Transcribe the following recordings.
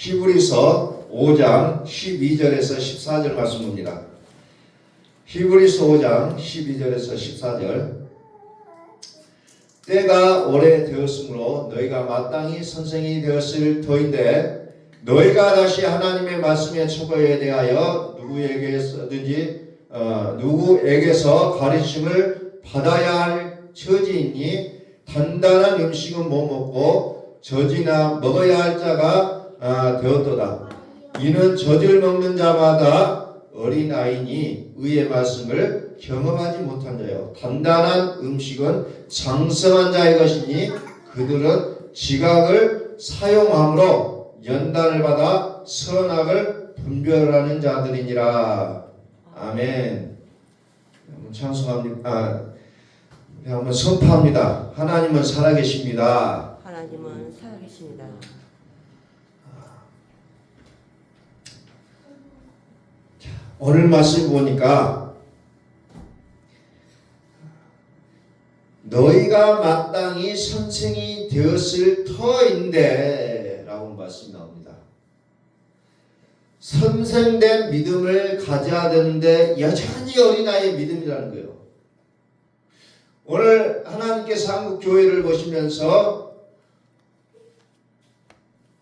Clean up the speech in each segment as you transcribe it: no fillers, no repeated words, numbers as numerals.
히브리서 5장 12절에서 14절 말씀입니다. 히브리서 5장 12절에서 14절. 때가 오래되었으므로 너희가 마땅히 선생이 되었을 터인데 너희가 다시 하나님의 말씀의 처벌에 대하여 누구에게서 가르침을 받아야 할 처지이니 단단한 음식은 못 먹고 젖이나 먹어야 할 자가 되었도다. 이는 젖을 먹는 자마다 어린아이니 의의 말씀을 경험하지 못한 자요. 단단한 음식은 장성한 자의 것이니 그들은 지각을 사용함으로 연단을 받아 선악을 분별하는 자들이니라. 아멘. 찬송합니다. 한번 선포합니다. 하나님은 살아계십니다. 하나님은 살아계십니다. 오늘 말씀 보니까 너희가 마땅히 선생이 되었을 터인데 라고 말씀이 나옵니다. 선생된 믿음을 가져야 되는데 여전히 어린아이의 믿음이라는 거예요. 오늘 하나님께서 한국 교회를 보시면서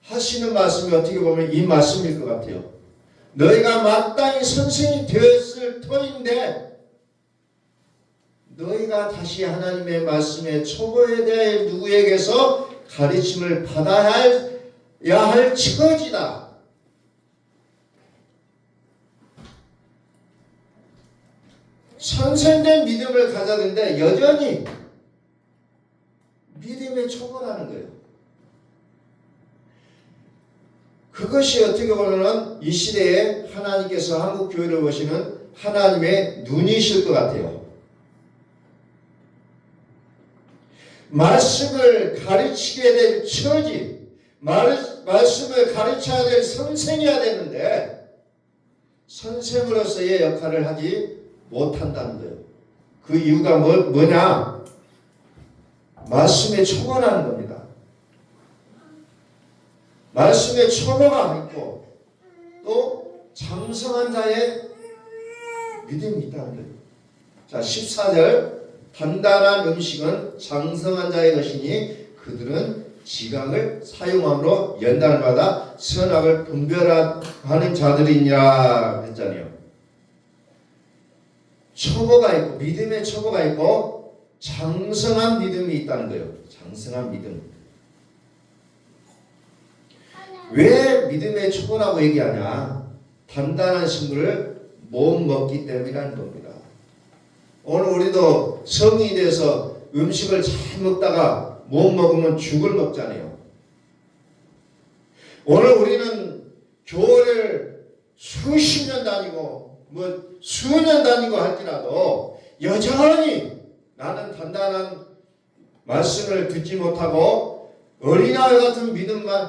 하시는 말씀이 어떻게 보면 이 말씀일 것 같아요. 너희가 마땅히 선생이 되었을 터인데 너희가 다시 하나님의 말씀의 초보에 대해 누구에게서 가르침을 받아야 할 처지다. 선생된 믿음을 가져야 되는데 여전히 믿음의 초보라는 거예요. 그것이 어떻게 보면 이 시대에 하나님께서 한국 교회를 보시는 하나님의 눈이실 것 같아요. 말씀을 가르치게 될 처지, 말씀을 가르쳐야 될 선생이어야 되는데 선생으로서의 역할을 하지 못한다는 거예요. 그 이유가 뭐냐? 말씀에 초보라는 겁니다. 말씀에 초보가 있고 또 장성한 자의 믿음이 있다는 거예요. 자, 14절. 단단한 음식은 장성한 자의 것이니 그들은 지각을 사용함으로 연단을 받아 선악을 분별하는 자들이니라 했잖아요. 초보가 있고 믿음의 초보가 있고 장성한 믿음이 있다는 거예요. 장성한 믿음. 왜 믿음의 초보라고 얘기하냐? 단단한 식물을 못 먹기 때문이라는 겁니다. 오늘 우리도 성인이 돼서 음식을 잘 먹다가 못 먹으면 죽을 먹잖아요. 오늘 우리는 교회를 수십 년 다니고 수년 다니고 할지라도 여전히 나는 단단한 말씀을 듣지 못하고 어린아이 같은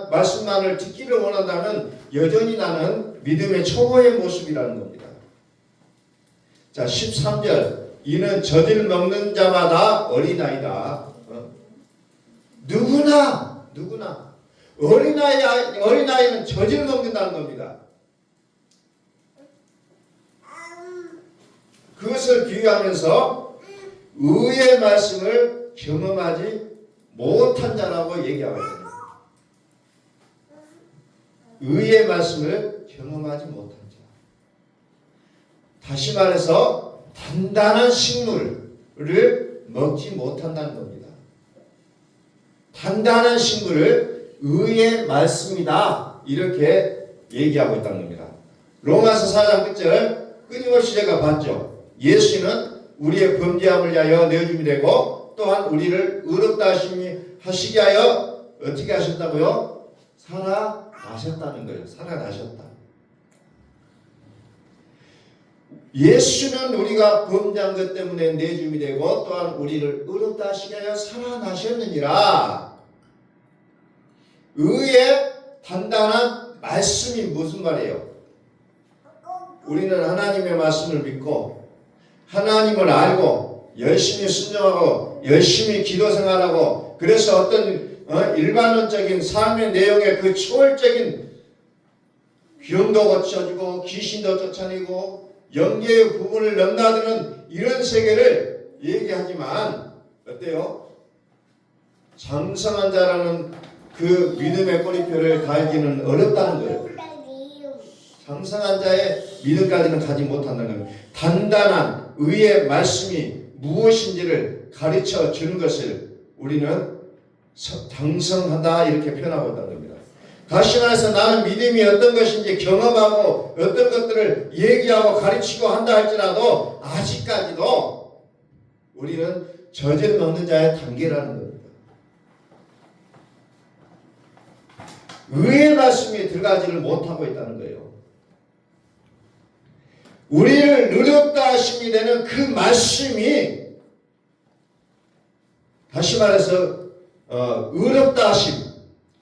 말씀만을 듣기를 원한다면 여전히 나는 믿음의 초보의 모습이라는 겁니다. 자, 13절. 이는 젖을 먹는 자마다 어린아이다. 누구나 어린아이는 젖을 먹는다는 겁니다. 그것을 비유하면서 의의 말씀을 경험하지 못한 자라고 얘기하거든요. 의의 말씀을 경험하지 못한 자. 다시 말해서 단단한 식물을 먹지 못한다는 겁니다. 단단한 식물을 의의 말씀이다. 이렇게 얘기하고 있다는 겁니다. 로마서 4장 끝절 끊임없이 제가 봤죠. 예수는 우리의 범죄함을 위하여 내어줌이 되고 또한 우리를 의롭다 하시게 하여 어떻게 하셨다고요? 살아나셨다는 거예요. 살아나셨다. 예수는 우리가 범죄한 것 때문에 내줌이 되고 또한 우리를 의롭다 하시게 하여 살아나셨느니라. 의의 단단한 말씀이 무슨 말이에요? 우리는 하나님의 말씀을 믿고 하나님을 알고 열심히 순종하고 열심히 기도 생활하고 그래서 어떤 일반론적인 삶의 내용의 그 초월적인 병도 고쳐지고 귀신도 쫓아내고 영계의 부분을 넘나드는 이런 세계를 얘기하지만 어때요? 장성한 자라는 그 믿음의 꼬리표를 달기는 어렵다는 거예요. 장성한 자의 믿음까지는 가지 못한다는 거예요. 단단한 의의 말씀이 무엇인지를 가르쳐 주는 것을 우리는 장성하다 이렇게 표현하고 있다는 겁니다. 다시 말해서 나는 믿음이 어떤 것인지 경험하고 어떤 것들을 얘기하고 가르치고 한다 할지라도 아직까지도 우리는 젖을 먹는 자의 단계라는 겁니다. 의의 말씀이 들어가지를 못하고 있다는 거예요. 우리를 의롭다 하심이 되는 그 말씀이 다시 말해서 의롭다 하심,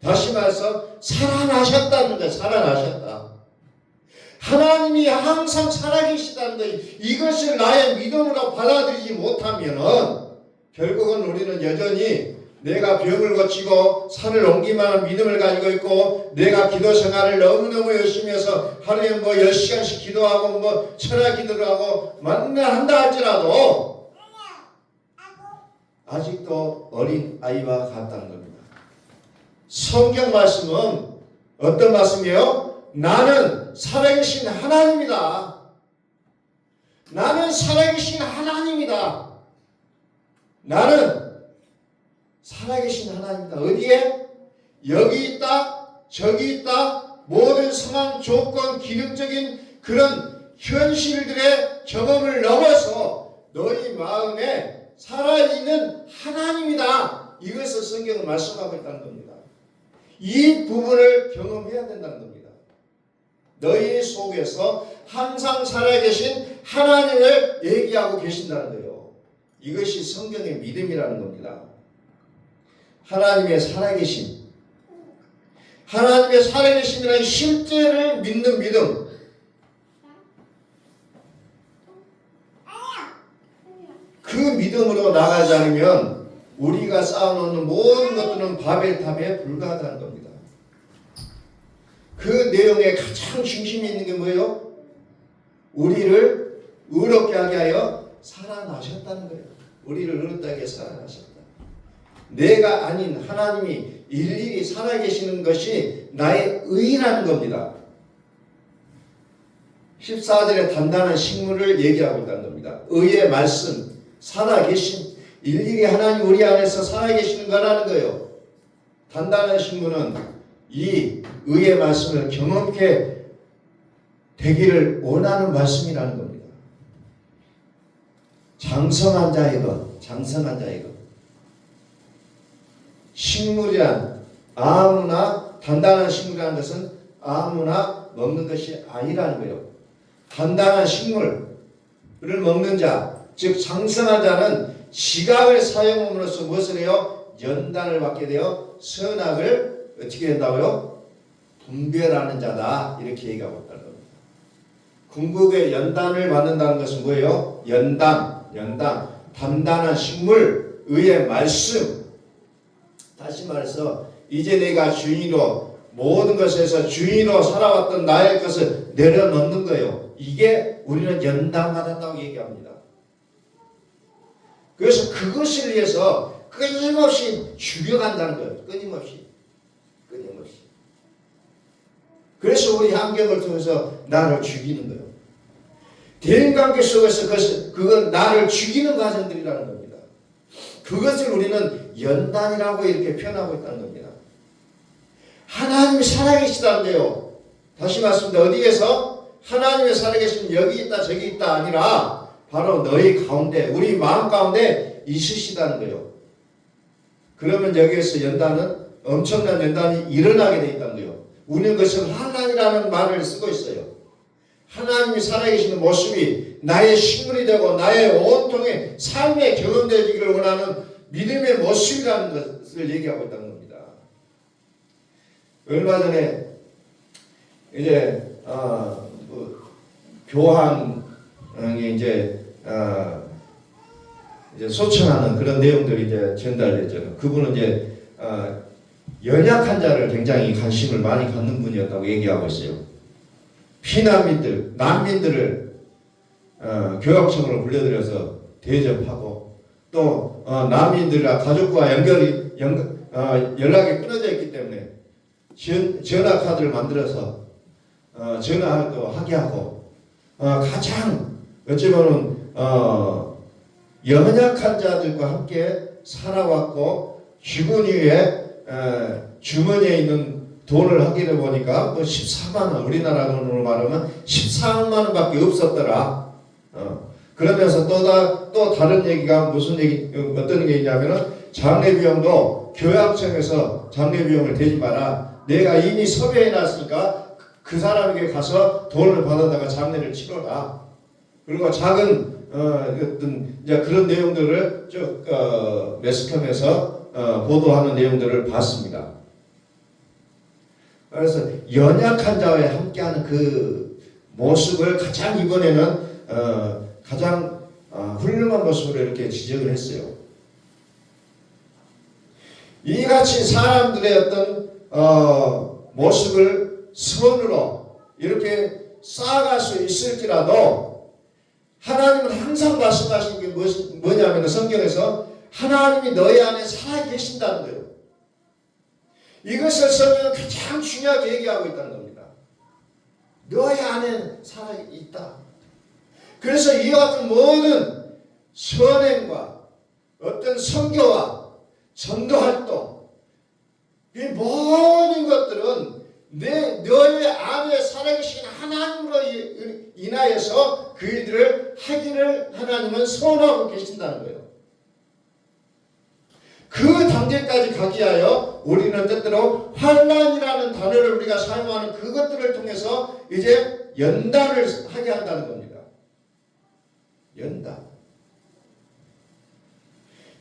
다시 말해서 살아나셨다는 거예요. 살아나셨다. 하나님이 항상 살아계시다는 거예요. 이것을 나의 믿음으로 받아들이지 못하면은 결국은 우리는 여전히 내가 병을 고치고 산을 옮기만한 믿음을 가지고 있고 내가 기도 생활을 너무너무 열심히 해서 하루에 뭐 10시간씩 기도하고 뭐 철야 기도를 하고 맨날 한다 할지라도 아직도 어린 아이와 같다는 겁니다. 성경 말씀은 어떤 말씀이에요? 나는 살아계신 하나님이다. 나는 살아계신 하나님이다. 나는 살아계신 하나님이다. 어디에? 여기 있다, 저기 있다, 모든 상황, 조건, 기능적인 그런 현실들의 경험을 넘어서 너희 마음에 살아있는 하나님이다. 이것을 성경은 말씀하고 있다는 겁니다. 이 부분을 경험해야 된다는 겁니다. 너희 속에서 항상 살아계신 하나님을 얘기하고 계신다는 거예요. 이것이 성경의 믿음이라는 겁니다. 하나님의 살아계심, 하나님의 살아계심이라는 실제를 믿는 믿음. 그 믿음으로 나가지 않으면 우리가 쌓아놓는 모든 것들은 바벨탑에 불과하다는 겁니다. 그 내용의 가장 중심에 있는 게 뭐예요? 우리를 의롭게 하게 하여 살아나셨다는 거예요. 우리를 의롭게 하게 살아나셨다. 내가 아닌 하나님이 일일이 살아계시는 것이 나의 의라는 겁니다. 14절에 단단한 식물을 얘기하고 있다는 겁니다. 의의 말씀, 살아계심, 일일이 하나님 우리 안에서 살아계시는 거라는 거예요. 단단한 식물은 이 의의 말씀을 경험케 되기를 원하는 말씀이라는 겁니다. 장성한 자이건 장성한 자이건 식물이란 아무나 단단한 식물이라는 것은 아무나 먹는 것이 아니라는 거예요. 단단한 식물을 먹는 자, 즉 장성한 자는 지각을 사용함으로써 무엇을 해요? 연단을 받게 되어 선악을 어떻게 된다고요? 분별하는 자다. 이렇게 얘기하고 있다는 겁니다. 궁극의 연단을 받는다는 것은 뭐예요? 연단, 단단한 식물, 의의 말씀. 다시 말해서 이제 내가 주인으로 모든 것에서 주인으로 살아왔던 나의 것을 내려놓는 거예요. 이게 우리는 연단받았다고 얘기합니다. 그래서 그것을 위해서 끊임없이 죽여간다는 거예요. 끊임없이. 그래서 우리 환경을 통해서 나를 죽이는 거예요. 대인관계 속에서 그건 나를 죽이는 과정들이라는 겁니다. 그것을 우리는 연단이라고 이렇게 표현하고 있다는 겁니다. 하나님이 살아계시다는데요. 다시 말씀드립니다. 어디에서? 하나님이 살아계시면 여기 있다 저기 있다 아니라 바로 너희 가운데 우리 마음 가운데 있으시다는 거예요. 그러면 여기에서 연단은 엄청난 연단이 일어나게 되어 있다는 거예요. 우리는 그것을 환난이라는 말을 쓰고 있어요. 하나님이 살아계시는 모습이 나의 식물이 되고 나의 온통의 삶에 경험되기를 원하는 믿음의 모습이라는 것을 얘기하고 있다는 겁니다. 얼마 전에 이제 교황이 이제 소천하는 그런 내용들이 이제 전달됐잖아요. 그분은 이제 연약한 자를 굉장히 관심을 많이 갖는 분이었다고 얘기하고 있어요. 피난민들, 난민들을 교육청으로 불러들여서 대접하고 또 난민들과 가족과 연락이 끊어져 있기 때문에 전화 카드를 만들어서 전화도 하게 하고 가장 어찌 보면 연약한 자들과 함께 살아왔고 죽은 이후에 주머니에 있는 돈을 확인해 보니까 뭐 14만 원, 우리나라 돈으로 말하면 14만 원밖에 없었더라. 그러면서 또 다른 얘기가 무슨 얘기, 어떤 얘기냐면은 장례 비용도 교양청에서 장례 비용을 대지 마라. 내가 이미 섭외해 놨으니까 그 사람에게 가서 돈을 받아다가 장례를 치러라. 그리고 작은 어떤 이제 그런 내용들을 쭉 매스컴에서 보도하는 내용들을 봤습니다. 그래서 연약한 자와 함께하는 그 모습을 가장 이번에는 가장 훌륭한 모습으로 이렇게 지적을 했어요. 이같이 사람들의 어떤 모습을 선으로 이렇게 쌓아갈 수 있을지라도 하나님은 항상 말씀하시는 게 뭐냐면 성경에서 하나님이 너희 안에 살아 계신다는 거예요. 이것을 성경은 가장 중요하게 얘기하고 있다는 겁니다. 너희 안에 살아 있다. 그래서 이와 같은 모든 선행과 어떤 선교와 전도활동 이 모든 것들은 너희 안에 살아계신 하나님으로 인하여서 그 일들을 하기를 하나님은 소원하고 계신다는 거예요. 그 단계까지 가기 위하여 우리는 때때로 환난이라는 단어를 우리가 사용하는 그것들을 통해서 이제 연단을 하게 한다는 겁니다. 연단.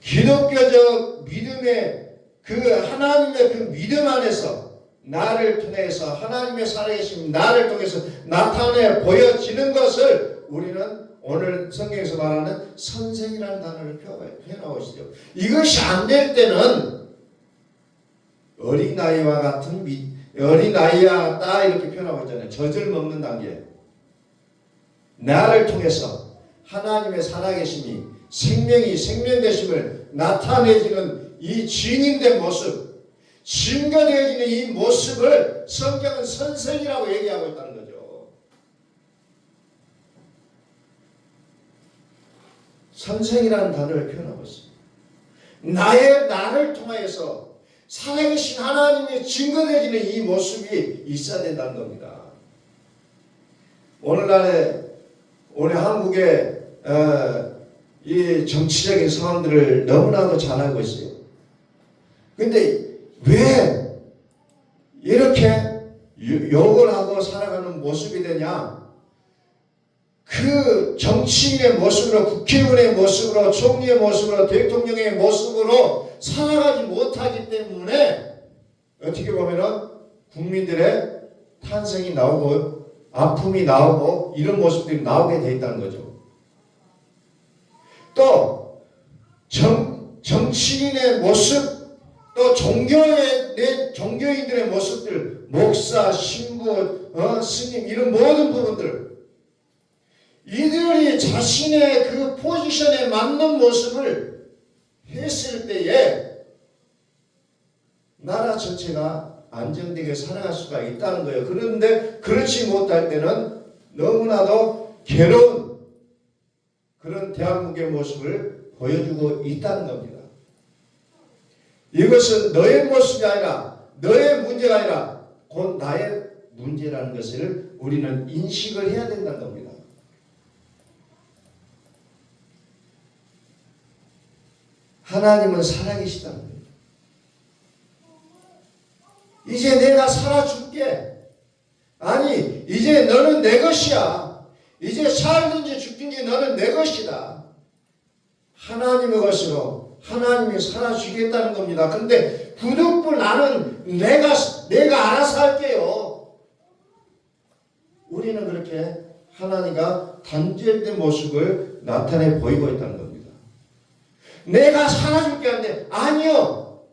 기독교적 믿음의 그 하나님의 그 믿음 안에서 나를 통해서 하나님의 살아계신 나를 통해서 나타내 보여지는 것을 우리는 오늘 성경에서 말하는 선생이라는 단어를 표현하고 있어요. 이것이 안 될 때는 어린아이와 같은 어린아이야다 이렇게 표현하고 있잖아요. 젖을 먹는 단계. 나를 통해서 하나님의 살아계심이 생명이 생명되심을 나타내지는 이 증인된 모습, 증거되어지는 이 모습을 성경은 선생이라고 얘기하고 있다는 거죠. 선생이라는 단어를 표현하고 있습니다. 나를 통하여서 살아계신 하나님의 증거되어지는 이 모습이 있어야 된다는 겁니다. 오늘날에 우리 한국의 이 정치적인 상황들을 너무나도 잘 알고 있어요. 근데 왜 이렇게 욕을 하고 살아가는 모습이 되냐? 그 정치인의 모습으로, 국회의원의 모습으로, 총리의 모습으로, 대통령의 모습으로 살아가지 못하기 때문에 어떻게 보면은 국민들의 탄생이 나오고 아픔이 나오고 이런 모습들이 나오게 되어 있다는 거죠. 또 정치인의 모습, 또 종교인들의 모습들, 목사, 신부, 스님 이런 모든 부분들 이들이 자신의 그 포지션에 맞는 모습을 했을 때에 나라 전체가 안정되게 살아갈 수가 있다는 거예요. 그런데 그렇지 못할 때는 너무나도 괴로운 그런 대한민국의 모습을 보여주고 있다는 겁니다. 이것은 너의 모습이 아니라 너의 문제가 아니라 곧 나의 문제라는 것을 우리는 인식을 해야 된다는 겁니다. 하나님은 살아계시다는 거예요. 이제 내가 살아줄게. 아니 이제 너는 내 것이야. 이제 살든지 죽든지 너는 내 것이다. 하나님의 것으로 하나님이 살아주겠다는 겁니다. 근데 부득불 나는 내가 알아서 할게요. 우리는 그렇게 하나님과 단절된 모습을 나타내 보이고 있다는 겁니다. 내가 살아줄게 하는데 아니요.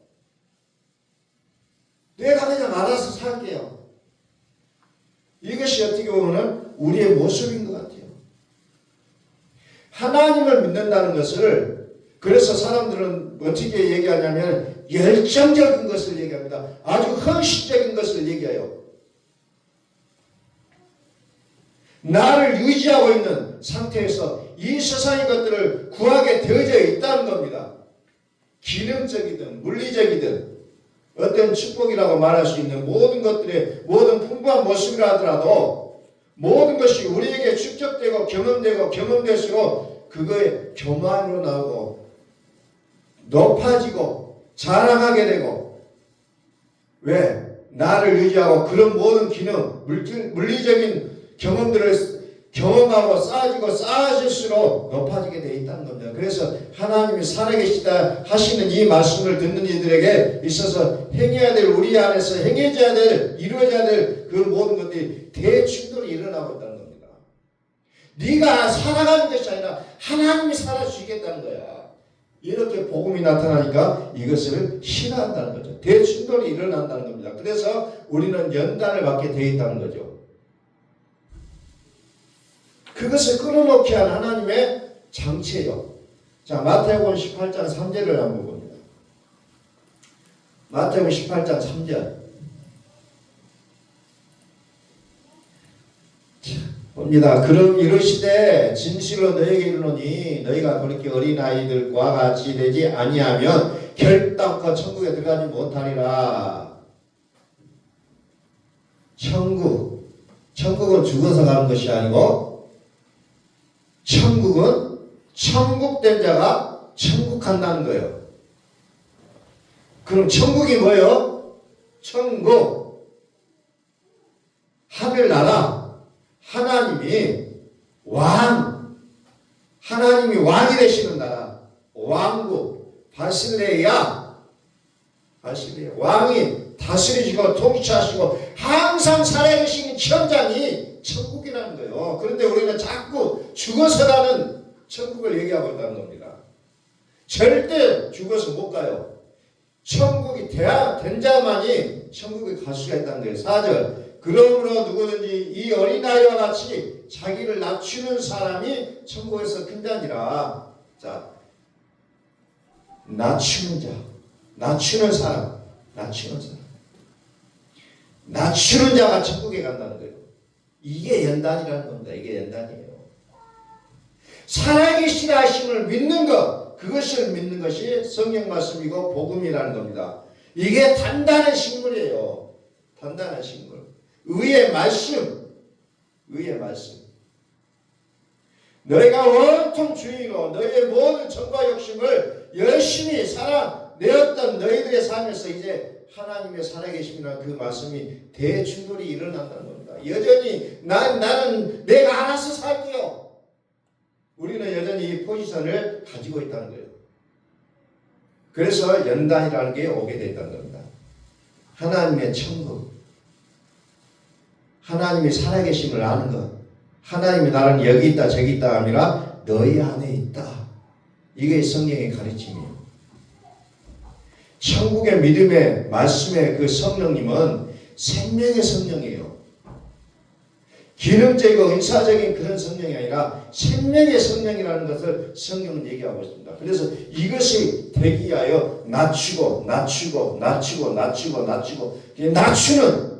내가 그냥 알아서 살게요. 이것이 이것이 어떻게 보면 우리의 모습인 것 같아요. 하나님을 믿는다는 것을 그래서 사람들은 어떻게 얘기하냐면 열정적인 것을 얘기합니다. 아주 헌신적인 것을 얘기해요. 나를 유지하고 있는 상태에서 이 세상의 것들을 구하게 되어져 있다는 겁니다. 기능적이든 물리적이든 어떤 축복이라고 말할 수 있는 모든 것들의 모든 풍부한 모습이라 하더라도 모든 것이 우리에게 축적되고 경험될수록 그거에 교만으로 나오고 높아지고 자랑하게 되고 왜? 나를 유지하고 그런 모든 기능 물리적인 경험들을 경험하고 쌓아질수록 높아지게 되어 있다는 겁니다. 그래서 하나님이 살아계시다 하시는 이 말씀을 듣는 이들에게 있어서 행해야 될 우리 안에서 행해져야 될 이루어져야 될 그 모든 것들이 대충돌이 일어나고 있다는 겁니다. 네가 살아가는 것이 아니라 하나님이 살아주시겠다는 거야. 이렇게 복음이 나타나니까 이것을 신뢰한다는 거죠. 대충돌이 일어난다는 겁니다. 그래서 우리는 연단을 받게 되어 있다는 거죠. 그것을 끌어놓게 한 하나님의 장치예요. 자, 마태복음 18장 3절을 한번 봅니다. 마태복음 18장 3절 봅니다. 그럼 이르시되 진실로 너희에게 이르노니 너희가 돌이켜 어린아이들과 같이 되지 아니하면 결단코 천국에 들어가지 못하리라. 천국은 죽어서 가는 것이 아니고 천국은 천국된 자가 천국 간다는 거예요. 그럼 천국이 뭐예요? 천국, 하늘나라, 하나님이 하나님이 왕이 되시는 나라, 왕국, 바실레야, 왕이 다스리시고 통치하시고 항상 살아계신 현장이 천국이라는 거예요. 그런데 우리는 자꾸 죽어서 가는 천국을 얘기하고 있다는 겁니다. 절대 죽어서 못 가요. 천국이 된 자만이 천국에 갈 수가 있다는 거예요. 4절 그러므로 누구든지 이 어린아이와 같이 자기를 낮추는 사람이 천국에서 큰 자니라. 자, 낮추는 자, 낮추는 사람. 낮추는 자가 천국에 간다는 거예요. 이게 연단이라는 겁니다. 이게 연단이에요. 살아계신 하심을 믿는 것, 그것을 믿는 것이 성경 말씀이고 복음이라는 겁니다. 이게 단단한 식물이에요. 단단한 식물. 의의 말씀. 너희가 온통 주의로 너희의 모든 정과 욕심을 열심히 살아내었던 너희들의 삶에서 이제 하나님의 살아계심이라는 그 말씀이 대충돌이 일어난다는 겁니다. 여전히 나는 내가 알아서 살게요. 우리는 여전히 이 포지션을 가지고 있다는 거예요. 그래서 연단이라는 게 오게 됐다는 겁니다. 하나님의 천국, 하나님이 살아계심을 아는 것, 하나님이 나는 여기 있다 저기 있다 아니라 너희 안에 있다. 이게 성경의 가르침이에요. 천국의 믿음의 말씀의 그 성령님은 생명의 성령이에요. 기능적이고 은사적인 그런 성령이 아니라 생명의 성령이라는 것을 성경은 얘기하고 있습니다. 그래서 이것이 되기 위하여 낮추는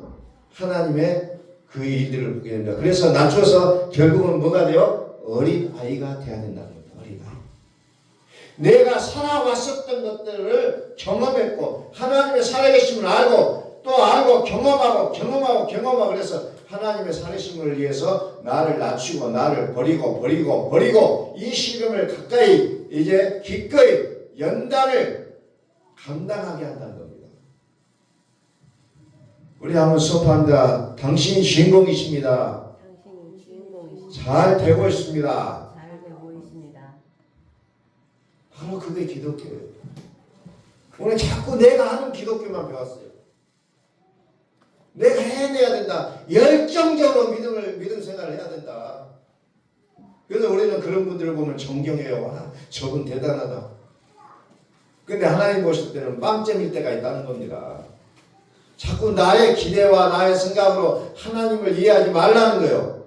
하나님의 그 일들을 보게 됩니다. 그래서 낮춰서 결국은 뭐가 돼요? 어린아이가 돼야 된다는 겁니다. 어린아이. 내가 살아왔었던 것들을 경험했고 하나님의 살아계심을 알고 또 알고 경험하고 그래서 하나님의 살아계심을 위해서 나를 낮추고 나를 버리고 이 시름을 가까이 이제 기꺼이 연단을 감당하게 한다는 겁니다. 우리 한번 선포합니다. 당신이 주인공이십니다. 잘 되고 있습니다. 바로 그게 기독교예요. 오늘 자꾸 내가 하는 기독교만 배웠어요. 내가 해내야 된다. 열정적으로 믿음 생활을 해야 된다. 그래서 우리는 그런 분들을 보면 존경해요. 와, 저분 대단하다. 근데 하나님 보실 때는 빵점일 때가 있다는 겁니다. 자꾸 나의 기대와 나의 생각으로 하나님을 이해하지 말라는 거예요.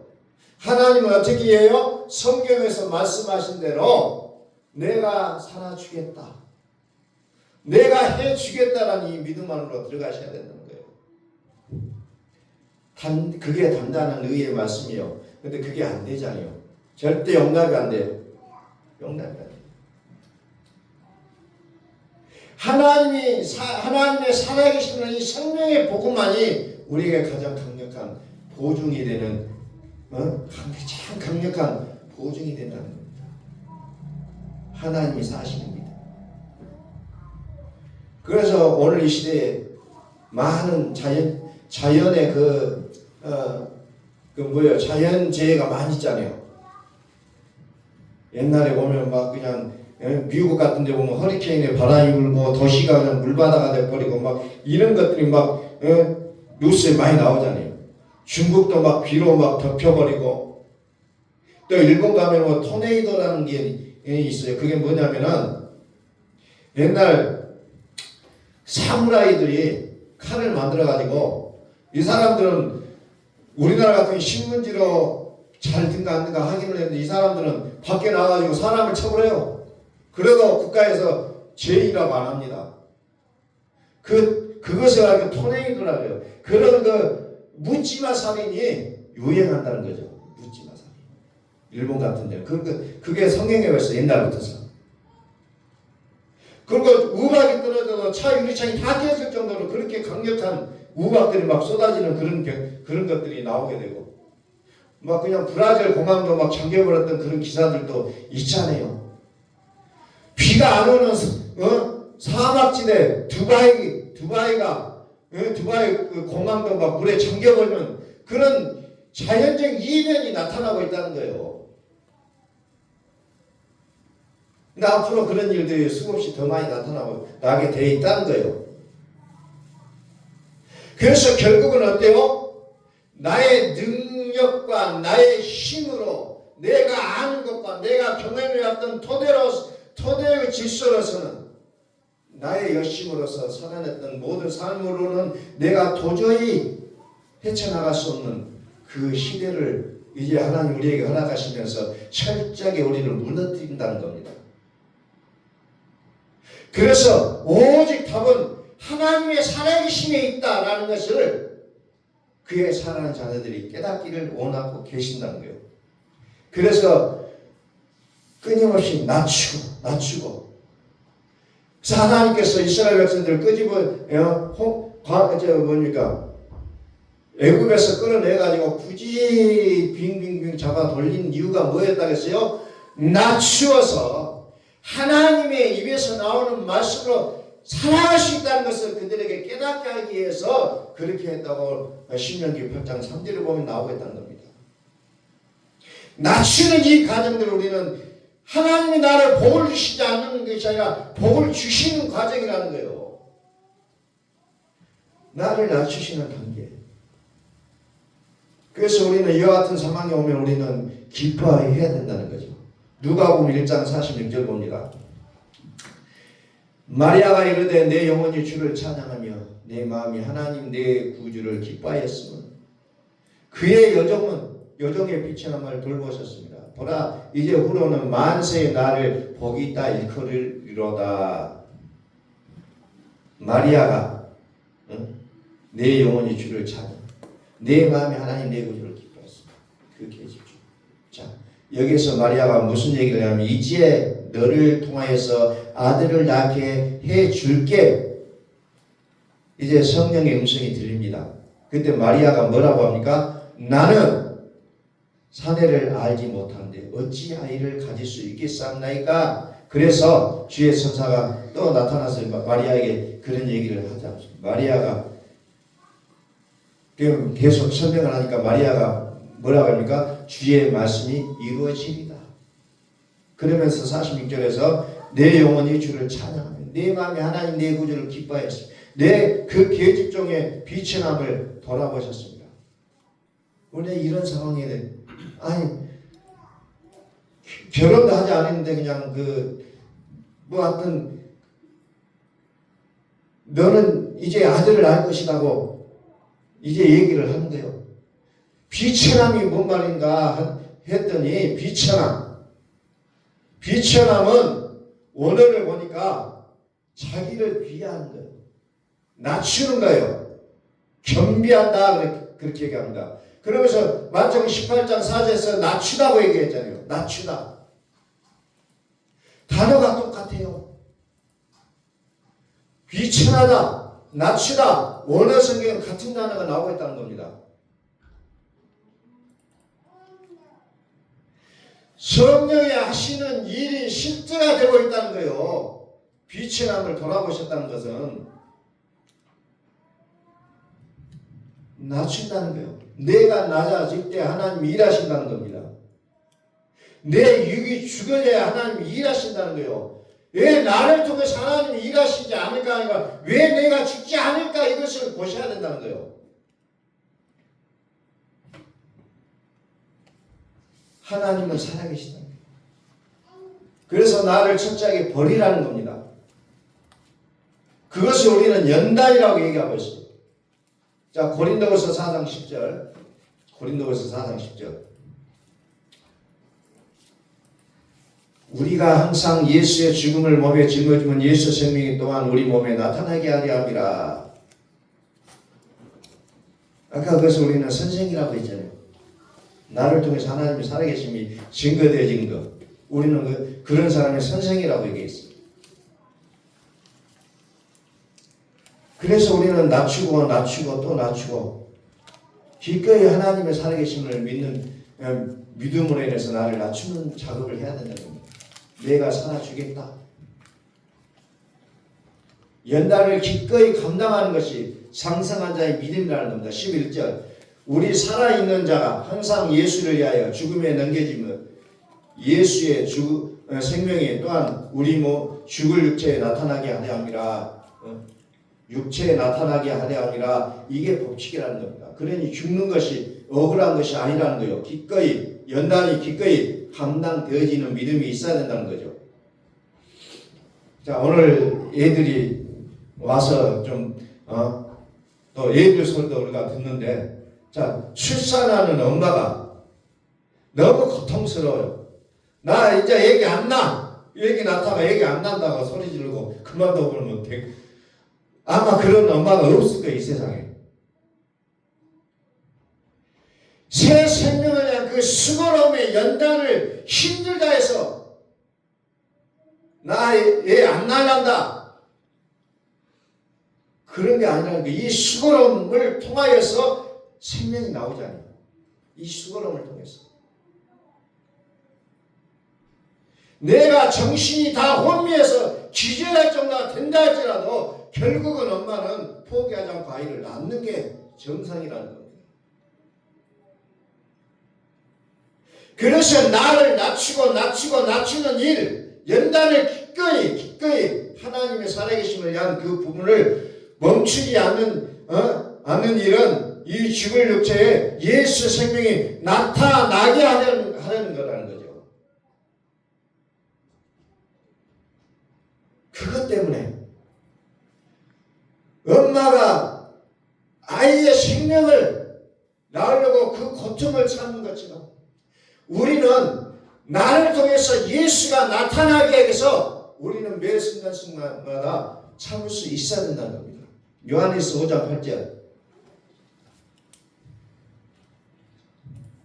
하나님은 어떻게 이해해요? 성경에서 말씀하신 대로 내가 살아주겠다, 내가 해주겠다라는 이 믿음 안으로 들어가셔야 된다는 거예요. 그게 단단한 의의 말씀이에요. 근데 그게 안 되잖아요. 절대 용납이 안 돼요. 용납이 안 돼요. 하나님의 살아계시는 이 생명의 복음만이 우리에게 가장 강력한 보증이 되는, 참 강력한 보증이 된다는 겁니다. 하나님이 사실입니다. 그래서 오늘 이 시대에 많은 자연의 자연재해가 많이 있잖아요. 옛날에 보면 막 그냥 미국 같은 데 보면 허리케인에 바람이 불고 도시가 그냥 물바다가 돼버리고 막 이런 것들이 막 뉴스에 많이 나오잖아요. 중국도 막 비로 막 덮여버리고, 또 일본 가면 뭐 토네이도라는 게 있어요. 그게 뭐냐면은 옛날 사무라이들이 칼을 만들어 가지고, 이 사람들은 우리나라 같은 신문지로 잘 든가 안 든가 확인을 했는데 이 사람들은 밖에 나가가지고 사람을 쳐버려요. 그래도 국가에서 죄인이라고 안 합니다. 그것을 가지고 토네이도라고 해요. 그런 묻지마 살인이 유행한다는 거죠. 묻지마 살인. 일본 같은 데는. 그게 성경에 있어, 옛날부터서. 그리고 우박이 떨어져도 차 유리창이 다 깨질 정도로 그렇게 강력한 우박들이 막 쏟아지는 그런 것들이 나오게 되고, 막 그냥 브라질 공항도 막 잠겨버렸던 그런 기사들도 있잖아요. 비가 안 오는 사막지대 두바이가 두바이 공항도 막 물에 잠겨버리는 그런 자연적 이변이 나타나고 있다는 거예요. 근데 앞으로 그런 일들이 수없이 더 많이 나게 돼 있다는 거예요. 그래서 결국은 어때요? 나의 능력과 나의 힘으로, 내가 아는 것과 내가 경험해왔던 토대의 질서로서는, 나의 열심으로서 살아냈던 모든 삶으로는 내가 도저히 헤쳐나갈 수 없는 그 시대를 이제 하나님 우리에게 허락하시면서 철저하게 우리를 무너뜨린다는 겁니다. 그래서 오직 답은 하나님의 살아계심에 있다라는 것을 그의 사랑하는 자녀들이 깨닫기를 원하고 계신다는 거예요. 그래서 끊임없이 낮추고 그래서 하나님께서 이스라엘 백성들을 애굽에서 끌어내가지고 굳이 빙빙빙 잡아 돌린 이유가 뭐였다겠어요? 낮추어서 하나님의 입에서 나오는 말씀으로 살아갈 수 있다는 것을 그들에게 깨닫게 하기 위해서 그렇게 했다고 신명기 8장 3절을 보면 나오겠다는 겁니다. 낮추는 이 과정들을 우리는 하나님이 나를 복을 주시지 않는 것이 아니라 복을 주시는 과정이라는 거예요. 나를 낮추시는 단계. 그래서 우리는 이와 같은 상황에 오면 우리는 기뻐해야 된다는 거죠. 누가복음 1장 46절 봅니다. 마리아가 이르되 내 영혼이 주를 찬양하며 내 마음이 하나님 내 구주를 기뻐하였으면 그의 여종의 비천함을 돌보셨습니다. 보라 이제 후로는 만세의 나를 복이 있다 일컬으리로다. 마리아가 내 영혼이 주를 찬양, 내 마음이 하나님 내 구주를 기뻐했습니다. 그렇게 해주죠. 자, 여기서 마리아가 무슨 얘기를 하냐면 이제 너를 통하여서 아들을 낳게 해줄게. 이제 성령의 음성이 들립니다. 그때 마리아가 뭐라고 합니까? 나는 사내를 알지 못하는데 어찌 아이를 가질 수 있겠사옵나이까. 그래서 주의 천사가 또 나타나서 마리아에게 그런 얘기를 하자. 마리아가 계속 설명을 하니까 마리아가 뭐라고 합니까? 주의 말씀이 이루어집니다. 그러면서 46절에서 내 영혼이 주를 찬양하며 내 마음이 하나님 내 구주를 기뻐했습니다. 내 그 계집종의 비천함을 돌아보셨습니다. 원래 이런 상황에 결혼도 하지 않았는데 그냥 하여튼 너는 이제 아들을 낳을 것이라고 이제 얘기를 하는 거예요. 비천함이 뭔 말인가 했더니 비천함은 원어를 보니까 자기를 비하하는 거예요. 낮추는 거예요. 겸비한다 그렇게 얘기합니다. 그러면서 마태복음 18장 4절에서 낮추다고 얘기했잖아요. 낮추다. 단어가 똑같아요. 비천하다, 낮추다, 원어 성경은 같은 단어가 나오고 있다는 겁니다. 성령이 하시는 일이 실제가 되고 있다는 거예요. 비천함을 돌아보셨다는 것은 낮춘다는 거예요. 내가 낮아질 때 하나님이 일하신다는 겁니다. 내 육이 죽어져야 하나님이 일하신다는 거예요. 왜 나를 통해서 하나님이 일하시지 않을까 하니까 왜 내가 죽지 않을까 이것을 보셔야 된다는 거예요. 하나님은 살아계시다. 그래서 나를 철저하게 버리라는 겁니다. 그것을 우리는 연단이라고 얘기하고 있어요. 자, 고린도후서 4장 10절. 고린도후서 4장 10절. 우리가 항상 예수의 죽음을 몸에 짊어지면 예수 생명이 또한 우리 몸에 나타나게 하려 함이라. 아까 그것을 우리는 선생이라고 했잖아요. 나를 통해서 하나님이 살아계심이 증거되어진 것. 우리는 그런 사람의 선생이라고 얘기했어요. 그래서 우리는 낮추고 또 낮추고 기꺼이 하나님의 살아계심을 믿는 믿음으로 인해서 나를 낮추는 작업을 해야 된다는 겁니다. 내가 살아주겠다. 연단을 기꺼이 감당하는 것이 상승한 자의 믿음이라는 겁니다. 11절 우리 살아있는 자가 항상 예수를 위하여 죽음에 넘겨지면 예수의 생명이 또한 우리 죽을 육체에 나타나게 하려 함이라. 육체에 나타나게 하려 함이라. 이게 법칙이라는 겁니다. 그러니 죽는 것이 억울한 것이 아니라는 거예요. 기꺼이 연단이 기꺼이 감당되어지는 믿음이 있어야 된다는 거죠. 자, 오늘 애들이 와서 또 애들 소리도 우리가 듣는데, 자, 출산하는 엄마가 너무 고통스러워요. 나 이제 얘기 안 나. 얘기 낳다가 얘기 안 난다고 소리 지르고 그만둬 버리면 아마 그런 엄마가 없을 거예요, 이 세상에. 새 생명을 위한 그 수고로움의 연단을 힘들다 해서 나 애 안 낳는다. 그런 게 아니라는 게 이 수고로움을 통하여서 생명이 나오잖아요. 이 수고로움을 통해서. 내가 정신이 다 혼미해서 기절할 정도가 된다 할지라도 결국은 엄마는 포기하지 않고 아이를 낳는 게 정상이라는 겁니다. 그래서 나를 낮추는 일, 연단을 기꺼이 하나님의 살아계심을 위한 그 부분을 멈추지 않는 일은 이 죽을 육체에 예수 생명이 나타나게 하려는 거라는 거죠. 그것 때문에 엄마가 아이의 생명을 낳으려고 그 고통을 참는 것처럼 우리는 나를 통해서 예수가 나타나게 하기 위해서 우리는 매 순간순간마다 참을 수 있어야 된다는 겁니다. 요한일서 5장 8절.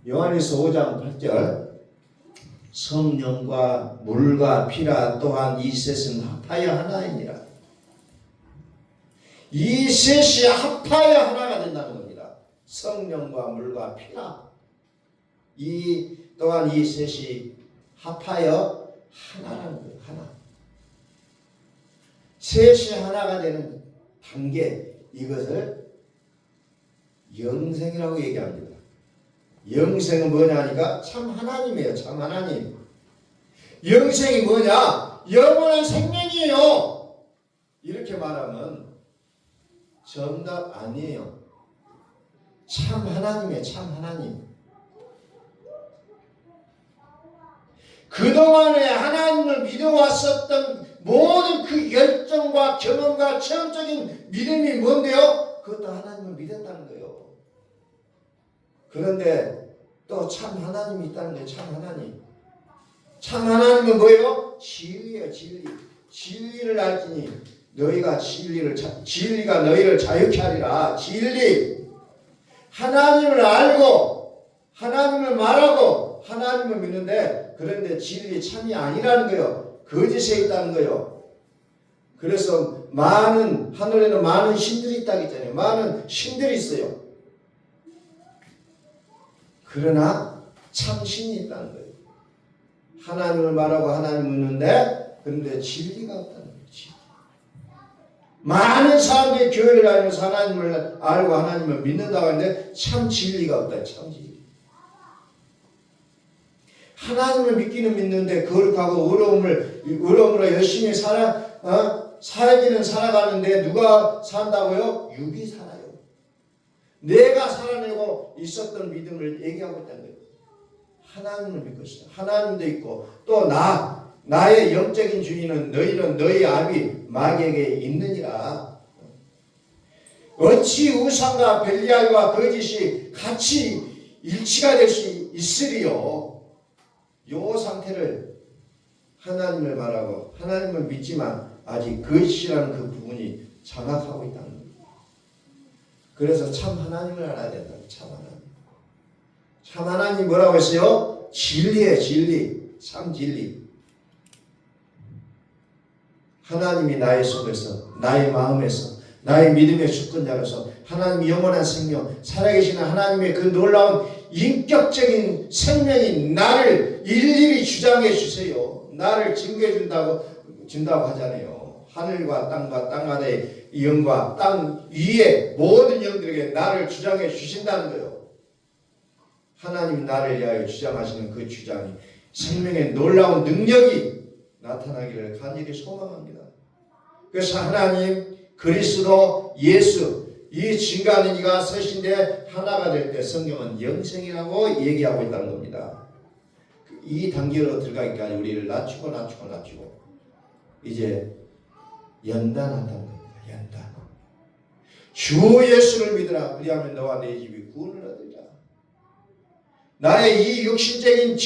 요한일서 5장 8절. 성령과 물과 피라 또한 이 셋은 합하여 하나이니라. 이 셋이 합하여 하나가 된다는 겁니다. 성령과 물과 피라. 또한 이 셋이 합하여 하나라는 거예요. 하나. 셋이 하나가 되는 단계, 이것을 영생이라고 얘기합니다. 영생은 뭐냐 하니까 참 하나님이에요. 참 하나님. 영생이 뭐냐? 영원한 생명이에요. 이렇게 말하면 정답 아니에요. 참 하나님이에요. 참 하나님. 그동안에 하나님을 믿어왔었던 모든 그 열정과 경험과 체험적인 믿음이 뭔데요? 그것도 하나님을 믿었다는 거예요. 그런데 또 참 하나님이 있다는 거예요. 참 하나님. 참 하나님은 뭐예요? 진리예요. 진리. 진리를 알지니 너희가 진리가 너희를 자유케 하리라. 진리. 하나님을 알고 하나님을 말하고 하나님을 믿는데 그런데 진리 참이 아니라는 거예요. 거짓에 있다는 거예요. 그래서 하늘에는 많은 신들이 있다고 했잖아요. 많은 신들이 있어요. 그러나 참 신이 있다는 거예요. 하나님을 말하고 하나님을 믿는데 그런데 진리가 없다는 거예요. 많은 사람들이 교회를 다니면서 하나님을 알고 하나님을 믿는다고 하는데 참 진리가 없다. 참 진리. 하나님을 믿기는 믿는데 거룩하고 의로움으로 열심히 살기는 살아가는데 누가 산다고요? 육이 살아요. 내가 살아내고 있었던 믿음을 얘기하고 있다는 거예요. 하나님을 믿고 있어요. 하나님도 있고 또 나의 영적인 주인은 너희는 너희 아비 마귀에게 있느니라. 어찌 우상과 벨리알과 거짓이 같이 일치가 될 수 있으리요. 요 상태를 하나님을 말하고 하나님을 믿지만 아직 거짓이라는 그 부분이 장악하고 있다는 겁니다. 그래서 참 하나님을 알아야 된다. 참 하나님. 참 하나님 뭐라고 했어요? 진리예요. 진리. 참 진리. 하나님이 나의 속에서 나의 마음에서 나의 믿음의 주권자로서 하나님이 영원한 생명 살아계시는 하나님의 그 놀라운 인격적인 생명이 나를 일일이 주장해 주세요. 나를 증거해 준다고 하잖아요. 하늘과 땅과 땅 아래의 영과 땅 위에 모든 영들에게 나를 주장해 주신다는 거예요. 하나님이 나를 위하여 주장하시는 그 주장이 생명의 놀라운 능력이 나타나기를 간절히 소망합니다. 그래서 하나님, 그리스도, 예수 이 증거하는 이가 셋인데 하나가 될 때 성경은 영생이라고 얘기하고 있다는 겁니다. 이 단계로 들어가기까지 우리를 낮추고 이제 연단한다는 겁니다. 연단. 주 예수를 믿으라. 그리하면 너와 내 집이 구원을 얻으리라. 나의 이 육신적인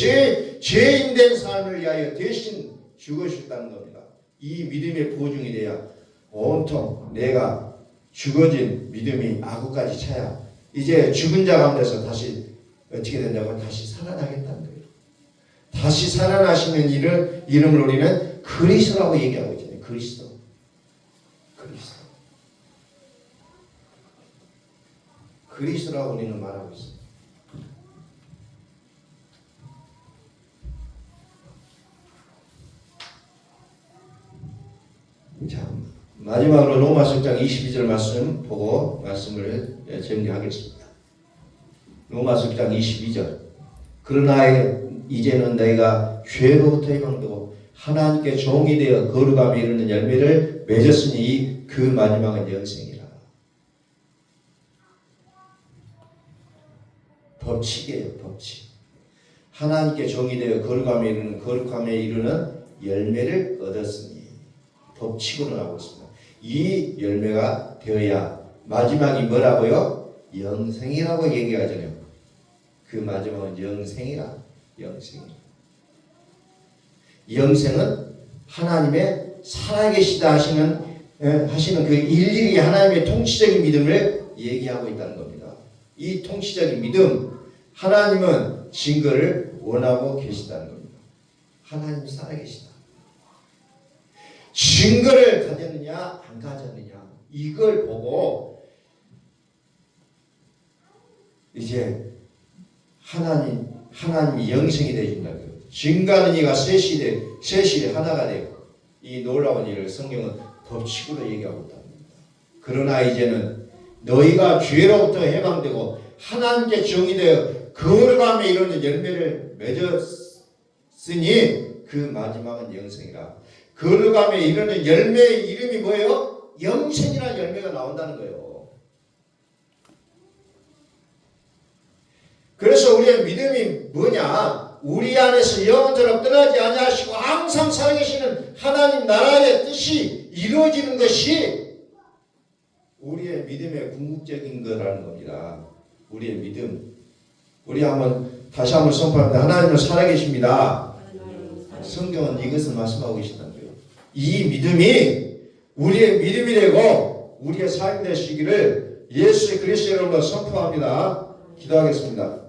죄인된 삶을 위하여 대신 죽으셨다는 겁니다. 이 믿음의 보증이 돼야 온통 내가 죽어진 믿음이 아구까지 차야 이제 죽은 자 가운데서 다시 어떻게 된다고 다시 살아나겠다는 거예요. 다시 살아나시는 이름을 우리는 그리스도라고 얘기하고 있잖아요. 그리스도. 그리스도라고 우리는 말하고 있습니다. 자, 마지막으로 로마서 6장 22절 말씀 보고 말씀을 정리하겠습니다. 로마서 6장 22절. 그러나 이제는 너희가 죄로부터 해방되고 하나님께 종이 되어 거룩함에 이르는 열매를 맺었으니 그 마지막은 영생이라. 법칙이에요. 법칙. 하나님께 종이 되어 거룩함에 이르는 열매를 얻었으니 법칙으로 나오고 있습니다. 이 열매가 되어야 마지막이 뭐라고요? 영생이라고 얘기하잖아요. 그 마지막은 영생이라. 영생은 하나님의 살아계시다 하시는 그 일일이 하나님의 통치적인 믿음을 얘기하고 있다는 겁니다. 이 통치적인 믿음, 하나님은 증거를 원하고 계시다는 겁니다. 하나님이 살아계시다. 증거를 가졌느냐 안 가졌느냐 이걸 보고 이제 하나님이 영생이 되어준다는 거예요. 증거하는 이가 셋이 하나가 되고 이 놀라운 일을 성경은 법칙으로 얘기하고 있다는 겁니다. 그러나 이제는 너희가 죄로부터 해방되고 하나님께 정이 되어 거룩함에 이르는 열매를 맺었으니 그 마지막은 영생이라. 거룩함에 이르는 열매의 이름이 뭐예요? 영생이라는 열매가 나온다는 거예요. 그래서 우리의 믿음이 뭐냐? 우리 안에서 영원토록 떠나지 아니하시고 항상 살아계시는 하나님 나라의 뜻이 이루어지는 것이 우리의 믿음의 궁극적인 거라는 겁니다. 우리의 믿음. 우리 다시 한번 선포합니다. 하나님은 살아계십니다. 성경은 이것을 말씀하고 계신다고요. 이 믿음이 우리의 믿음이 되고 우리의 삶이 되시기를 예수 그리스도 이름으로 선포합니다. 기도하겠습니다.